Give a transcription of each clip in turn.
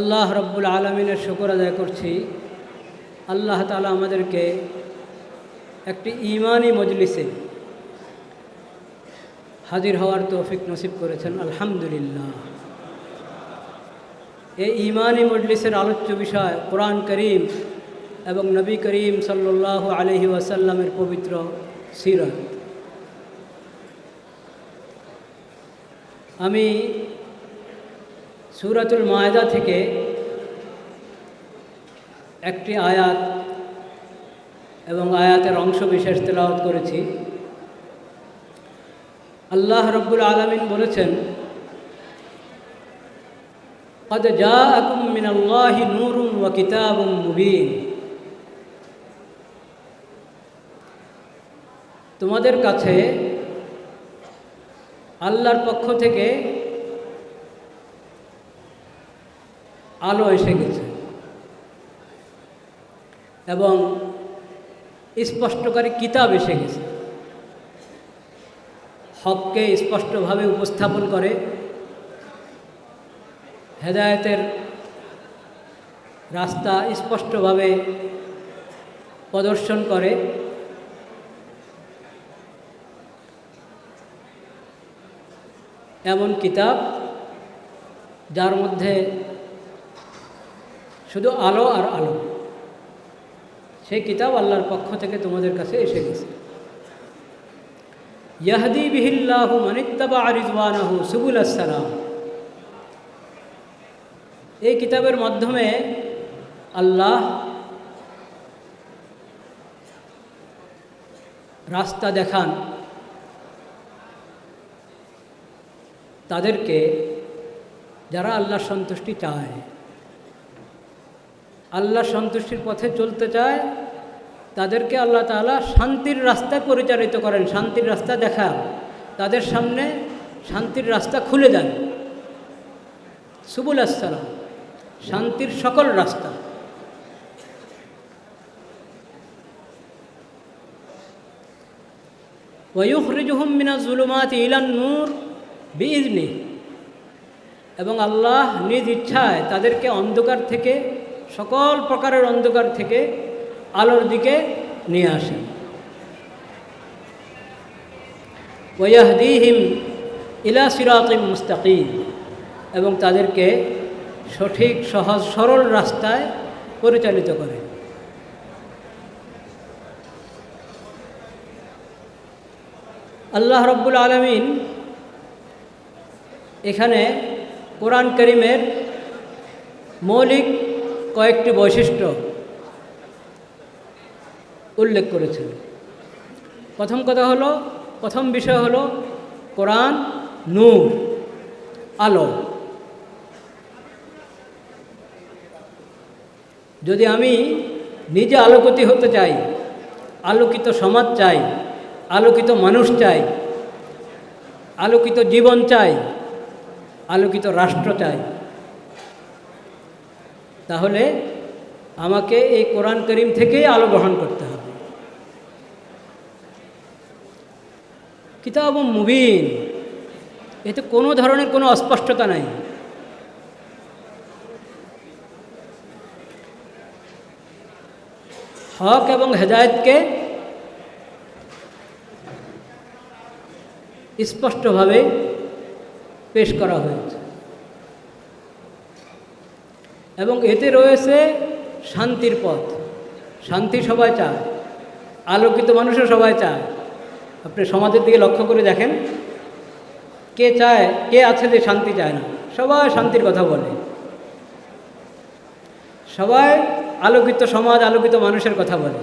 আল্লাহ রব্বুল আলমিনের শুকর আদায় করছি। আল্লাহ তাআলা আমাদেরকে একটি ঈমানি মজলিসে হাজির হওয়ার তৌফিক নসিব করেছেন, আলহামদুলিল্লাহ। এই ঈমানি মজলিসের আলোচ্য বিষয় কোরআন করিম এবং নবী করিম সাল্লাল্লাহু আলাইহি ওয়াসাল্লামের পবিত্র সিরাত। আমি সূরাতুল মায়েদা থেকে একটি আয়াত এবং আয়াতের অংশ বিশেষ তেলাওয়াত করেছি। আল্লাহ রব্বুল আলামিন বলেছেন, قد جاءكم من الله نور وكتاب مبين। তোমাদের কাছে আল্লাহর পক্ষ থেকে আলো এসে গেছে এবং স্পষ্টকারী কিতাব এসে গেছে। হককে স্পষ্টভাবে উপস্থাপন করে, হেদায়েতের রাস্তা স্পষ্টভাবে প্রদর্শন করে, এমন কিতাব যার মধ্যে শুধু আলো আর আলো। সেই কিতাব আল্লাহর পক্ষ থেকে তোমাদের কাছে এসে গেছে। ইয়াহদি বিহিল্লাহু মানিত্তাবা রিজওয়ানাহু সুবুলাস সালাম। এই কিতাবের মাধ্যমে আল্লাহ রাস্তা দেখান তাদেরকে যারা আল্লাহর সন্তুষ্টি চায়, আল্লাহর সন্তুষ্টির পথে চলতে চায়, তাদেরকে আল্লাহ তাআলা শান্তির রাস্তায় পরিচালিত করেন, শান্তির রাস্তা দেখান, তাদের সামনে শান্তির রাস্তা খুলে দেন। সুবুলাস সালাম, শান্তির সকল রাস্তা। ওয়ায়ুখরিজুহুম মিনাজ যুলুমাতি ইলান নূর বিইذনিহি। এবং আল্লাহ নিজ ইচ্ছায় তাদেরকে অন্ধকার থেকে, সকল প্রকারের অন্ধকার থেকে আলোর দিকে নিয়ে আসেন। ওয়াহদিহিম ইলা সিরাতিম মুস্তাকিম। এবং তাদেরকে সঠিক, সহজ, সরল রাস্তায় পরিচালিত করে। আল্লাহ রব্বুল আলামিন এখানে কোরআন করিমের মৌলিক কয়েকটি বৈশিষ্ট্য উল্লেখ করেছেন। প্রথম বিষয় হলো কোরআন নূর, আলো। যদি আমি নিজে আলোকিত হতে চাই, আলোকিত সমাজ চাই, আলোকিত মানুষ চাই, আলোকিত জীবন চাই, আলোকিত রাষ্ট্র চাই, তাহলে আমাকে এই কোরআন করিম থেকেই আলো গ্রহণ করতে হবে। কিতাবুম মুবিন, এতে কোনো ধরনের কোনো অস্পষ্টতা নাই। হক এবং হেদায়েতকে স্পষ্টভাবে পেশ করা হয়েছে এবং এতে রয়েছে শান্তির পথ। শান্তি সবাই চায়, আলোকিত মানুষও সবাই চায়। আপনি সমাজের দিকে লক্ষ্য করে দেখেন, কে চায়, কে আছে যে শান্তি চায় না? সবাই শান্তির কথা বলে, সবাই আলোকিত সমাজ, আলোকিত মানুষের কথা বলে।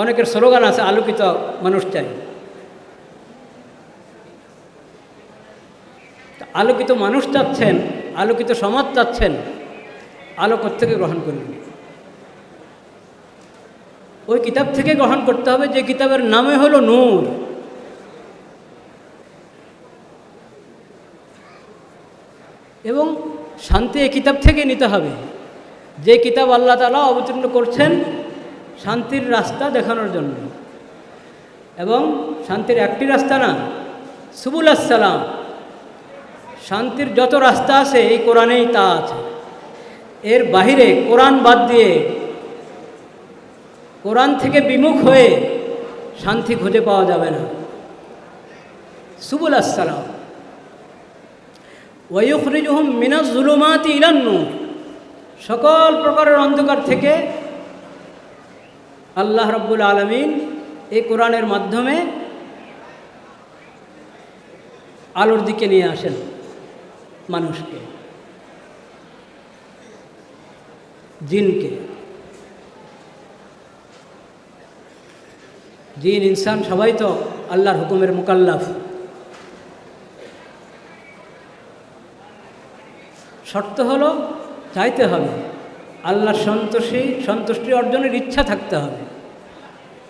অনেকের স্লোগান আছে, আলোকিত মানুষ চাই। আলোকিত মানুষ চাচ্ছেন, আলোকিত সমাজ চাচ্ছেন, আলো কোত্থেকে গ্রহণ করবেন? ওই কিতাব থেকে গ্রহণ করতে হবে যে কিতাবের নামে হলো নূর। এবং শান্তি এই কিতাব থেকে নিতে হবে, যে কিতাব আল্লাহ তাআলা অবতীর্ণ করছেন শান্তির রাস্তা দেখানোর জন্য। এবং শান্তির একটি রাস্তা না, সুবুলাস সালাম, শান্তির যত রাস্তা আছে এই কোরআনেই তা আছে। এর বাহিরে কোরআন বাদ দিয়ে, কোরআন থেকে বিমুখ হয়ে শান্তি খুঁজে পাওয়া যাবে না। সুবুল আসসালাম ওয়ায়ুখরিজুহুম মিনাজ যুলুমাতি ইলান নূর, সকল প্রকারের অন্ধকার থেকে আল্লাহ রাব্বুল আলামিন এই কোরআনের মাধ্যমে আলোর দিকে নিয়ে আসেন মানুষকে, জিনকে। জিন ইনসান সবাই তো আল্লাহর হুকুমের মুকাল্লাফ। শর্ত হলো চাইতে হবে, আল্লাহর সন্তুষ্টি অর্জনের ইচ্ছা থাকতে হবে।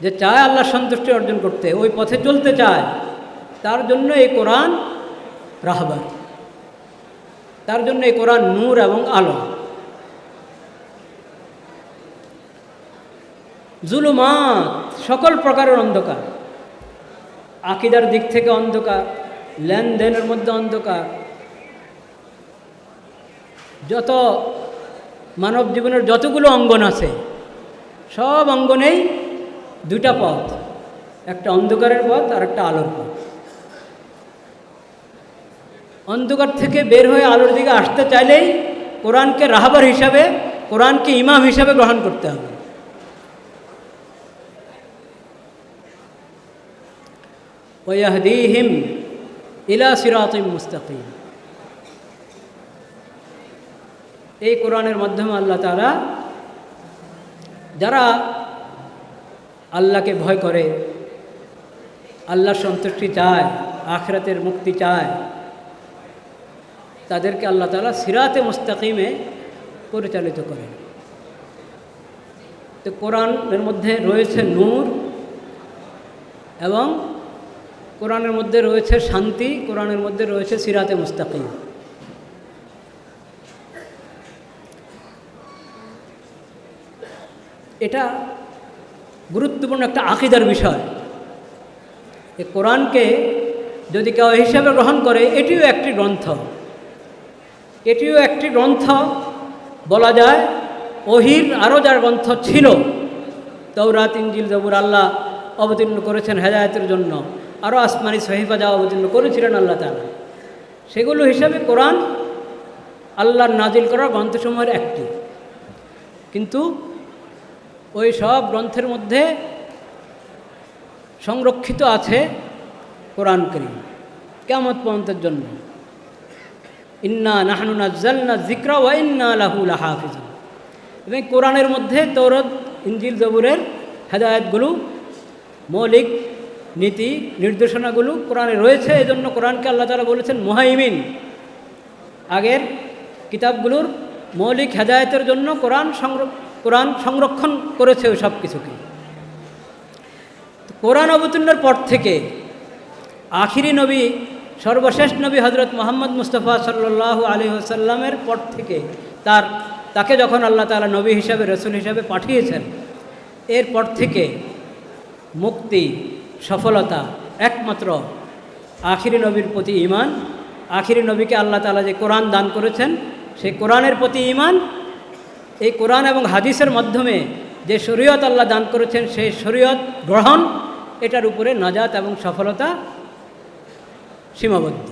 যে চায় আল্লাহর সন্তুষ্টি অর্জন করতে, ওই পথে চলতে চায়, তার জন্য এই কোরআন রাহবার, তার জন্য এই কোরআন নূর এবং আলো। জুলুমাত সকল প্রকারের অন্ধকার, আকীদার দিক থেকে অন্ধকার, লেনদেনের মধ্যে অন্ধকার, যত মানব জীবনের যতগুলো অঙ্গন আছে সব অঙ্গনেই দুইটা পথ, একটা অন্ধকারের পথ আর একটা আলোর পথ। অন্ধকার থেকে বের হয়ে আলোর দিকে আসতে চাইলেই কোরআনকে রাহবার হিসাবে, কোরআনকে ইমাম হিসাবে গ্রহণ করতে হবে। ওয়াহদিহিম ইলা সিরাতিম মুস্তাকিম, এই কোরআনের মাধ্যমে আল্লাহ তাআলা যারা আল্লাহকে ভয় করে, আল্লাহর সন্তুষ্টি চায়, আখিরাতের মুক্তি চায়, তাদেরকে আল্লাহ তাআলা সিরাতে মুস্তাকিমে পরিচালিত করে। তো কোরআনের মধ্যে রয়েছে নূর এবং কোরআনের মধ্যে রয়েছে শান্তি, কোরআনের মধ্যে রয়েছে সিরাতে মুস্তাকিম। এটা গুরুত্বপূর্ণ একটা আকীদার বিষয়। এই কোরআনকে যদি কেউ হিসাবে গ্রহণ করে, এটিও একটি গ্রন্থ, এটিও একটি গ্রন্থ বলা যায়। ওহীর আরও যার গ্রন্থ ছিল, তাওরাত, ইনজিল, জবুর আল্লাহ অবতীর্ণ করেছেন হেদায়েতের জন্য, আরও আসমানি সহিফা যা অবতীর্ণ করেছিলেন আল্লাহ তাআলা, সেগুলো হিসাবে কোরআন আল্লাহর নাজিল করা গ্রন্থসমূহের একটি। কিন্তু ওই সব গ্রন্থের মধ্যে সংরক্ষিত আছে কোরআন কারীম কিয়ামত পর্যন্তের জন্য। ইন্না নাহনু নাজ্জালনা যিকরা ওয়া ইন্না লাহু লাহাফিজুন। এবং কোরআনের মধ্যে তাওরাত, ইনজিল, জবুরের হেদায়েতগুলো, মৌলিক নীতি নির্দেশনাগুলো কোরআনে রয়েছে। এই জন্য কোরআনকে আল্লাহ তাআলা বলেছেন মুহাইমিন। আগের কিতাবগুলোর মৌলিক হেদায়েতের জন্য কোরআন সংরক্ষণ করেছে ওই সব কিছুকে। কোরআন অবতীর্ণের পর থেকে আখিরি নবী, সর্বশেষ নবী হজরত মুহাম্মদ মুস্তাফা সাল্লাল্লাহু আলাইহি ওয়াসাল্লামের পর থেকে তাকে যখন আল্লাহ তাআলা নবী হিসাবে, রসুল হিসাবে পাঠিয়েছেন, এরপর থেকে মুক্তি, সফলতা একমাত্র আখিরি নবীর প্রতি ঈমান। আখিরি নবীকে আল্লাহ তাআলা যে কোরআন দান করেছেন, সেই কোরআনের প্রতি ঈমান, এই কোরআন এবং হাদিসের মাধ্যমে যে শরীয়ত আল্লাহ দান করেছেন, সেই শরীয়ত গ্রহণ, এটার উপরে নাজাত এবং সফলতা সীমাবদ্ধ।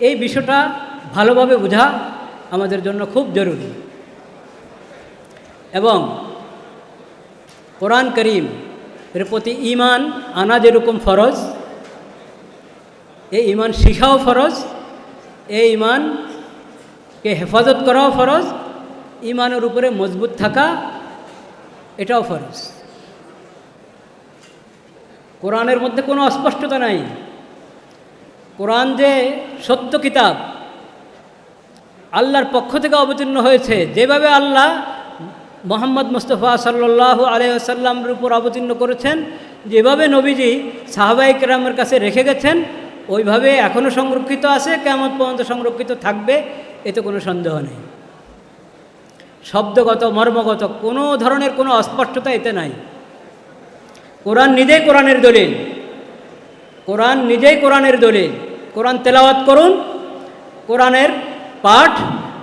এই বিষয়টা ভালোভাবে বোঝা আমাদের জন্য খুব জরুরি। এবং কোরআন কারীম এর প্রতি ঈমান আনা যেরকম ফরজ, এই ঈমান শিখাও ফরজ, এই ঈমানকে হেফাজত করাও ফরজ, ঈমানের উপরে মজবুত থাকা এটাও ফরজ। কোরআনের মধ্যে কোনো অস্পষ্টতা নাই। কোরআন যে সত্য কিতাব, আল্লাহর পক্ষ থেকে অবতীর্ণ হয়েছে, যেভাবে আল্লাহ মুহাম্মদ মুস্তাফা সাল্লাল্লাহু আলাইহি ওয়াসাল্লামের উপর অবতীর্ণ করেছেন, যেভাবে নবীজি সাহাবায়ে কেরামের কাছে রেখে গেছেন, ওইভাবে এখনও সংরক্ষিত আছে, কিয়ামত পর্যন্ত সংরক্ষিত থাকবে, এতে কোনো সন্দেহ নেই। শব্দগত, মর্মগত কোনো ধরনের কোনো অস্পষ্টতা এতে নাই। কোরআন নিজেই কোরআনের দলিল, কোরআন নিজেই কোরআনের দলিল। কোরআন তেলাওয়াত করুন, কোরআনের পাঠ,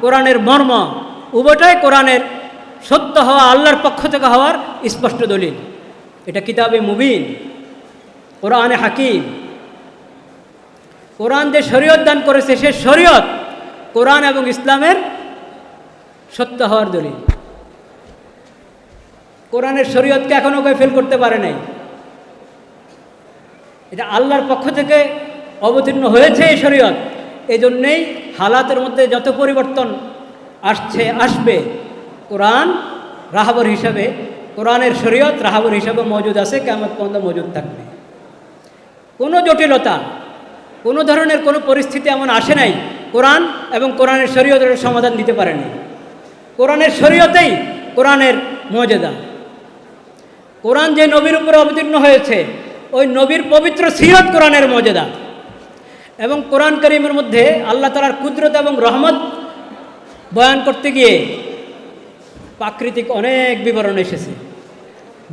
কোরআনের মর্ম, উভয়টাই কোরআনের সত্য হওয়া, আল্লাহর পক্ষ থেকে হওয়ার স্পষ্ট দলিল। এটা কিতাবে মুবিন, কোরআনে হাকিম। কোরআন যে শরীয়ত দান করেছে, সে শরীয়ত কোরআন এবং ইসলামের সত্য হওয়ার দলিল। কোরআনের শরীয়তকে এখনও কেউ ফেল করতে পারে নাই। এটা আল্লাহর পক্ষ থেকে অবতীর্ণ হয়েছে এই শরীয়ত। এই জন্যেই হালাতের মধ্যে যত পরিবর্তন আসবে, কোরআন রাহাবর হিসাবে, কোরআনের শরীয়ত রাহাবর হিসাবে মজুদ আছে, কিয়ামত পর্যন্ত মজুদ থাকবে। কোনো জটিলতা, কোনো ধরনের কোনো পরিস্থিতি এমন আসে নাই কোরআন এবং কোরআনের শরীয়তের সমাধান দিতে পারেনি। কোরআনের শরীয়তেই কোরআনের মর্যাদা। কোরআন যে নবীর উপরে অবতীর্ণ হয়েছে, ওই নবীর পবিত্র সিরত কোরআনের মর্যাদা। এবং কোরআন কারীমের মধ্যে আল্লাহ তাআলার কুদরত এবং রহমত বয়ান করতে গিয়ে প্রাকৃতিক অনেক বিবরণ এসেছে,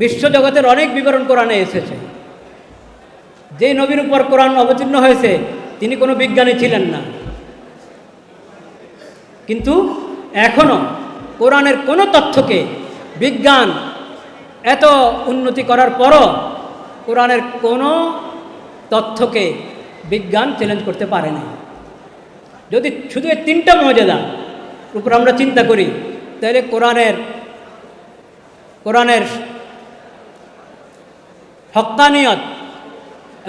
বিশ্বজগতের অনেক বিবরণ কোরআনে এসেছে। যে নবীর উপর কোরআন অবতীর্ণ হয়েছে, তিনি কোনো বিজ্ঞানী ছিলেন না, কিন্তু এখনও কোরআনের কোনো তথ্যকে বিজ্ঞান এত উন্নতি করার পরও কোরআনের কোনো তথ্যকে বিজ্ঞান চ্যালেঞ্জ করতে পারে না। যদি শুধু এই তিনটা মর্যাদা উপর আমরা চিন্তা করি, তাহলে কোরআনের হক্কানিয়ত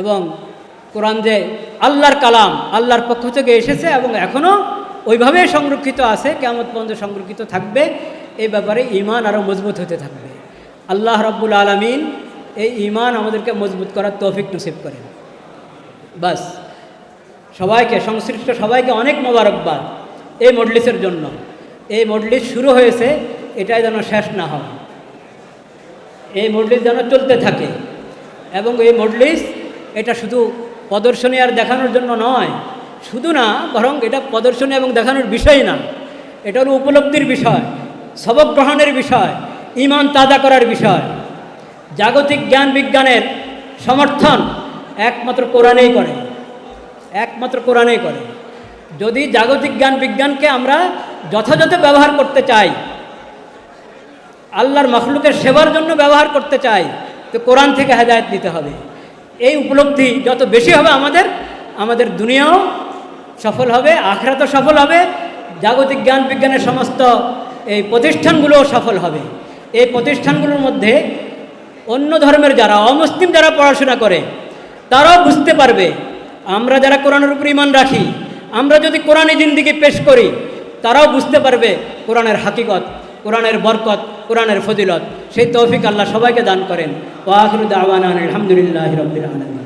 এবং কোরআন যে আল্লাহর কালাম, আল্লাহর পক্ষ থেকে এসেছে এবং এখনও ওইভাবেই সংরক্ষিত আছে, কিয়ামত পর্যন্ত সংরক্ষিত থাকবে, এই ব্যাপারে ঈমান আরও মজবুত হতে থাকবে। আল্লাহ রাব্বুল আলামিন এই ঈমান আমাদেরকে মজবুত করার তৌফিক নসিব করেন। বাস, সবাইকে, সংশ্লিষ্ট সবাইকে অনেক মোবারকবাদ এই মজলিসের জন্য। এই মজলিস শুরু হয়েছে, এটাই যেন শেষ না হয়, এই মজলিস যেন চলতে থাকে। এবং এই মজলিস এটা শুধু প্রদর্শনী আর দেখানোর জন্য নয়, শুধু না, বরং এটা প্রদর্শনী এবং দেখানোর বিষয় না, এটা হলো উপলব্ধির বিষয়, সবক গ্রহণের বিষয়, ঈমান তাজা করার বিষয়। জাগতিক জ্ঞান বিজ্ঞানের সমর্থন একমাত্র কোরআনেই করে, একমাত্র কোরআনেই করে। যদি জাগতিক জ্ঞান বিজ্ঞানকে আমরা যথাযথ ব্যবহার করতে চাই, আল্লাহর মাখলুকের সেবার জন্য ব্যবহার করতে চাই, তো কোরআন থেকে হেদায়েত নিতে হবে। এই উপলব্ধি যত বেশি হবে আমাদের দুনিয়াও সফল হবে, আখিরাতও সফল হবে, জাগতিক জ্ঞান বিজ্ঞানের সমস্ত এই প্রতিষ্ঠানগুলোও সফল হবে। এই প্রতিষ্ঠানগুলোর মধ্যে অন্য ধর্মের যারা, অমুসলিম যারা পড়াশোনা করে, তারাও বুঝতে পারবে আমরা যারা কোরআনের উপর ঈমান রাখি, আমরা যদি কোরআনে জিন্দেগি পেশ করি, তারাও বুঝতে পারবে কোরআনের হাকিকত, কোরআনের বরকত, কোরআনের ফজিলত। সেই তৌফিক আল্লাহ সবাইকে দান করেন। ওয়া আখিরু দাওয়ানা আলহামদুলিল্লাহি রাব্বিল আলামিন।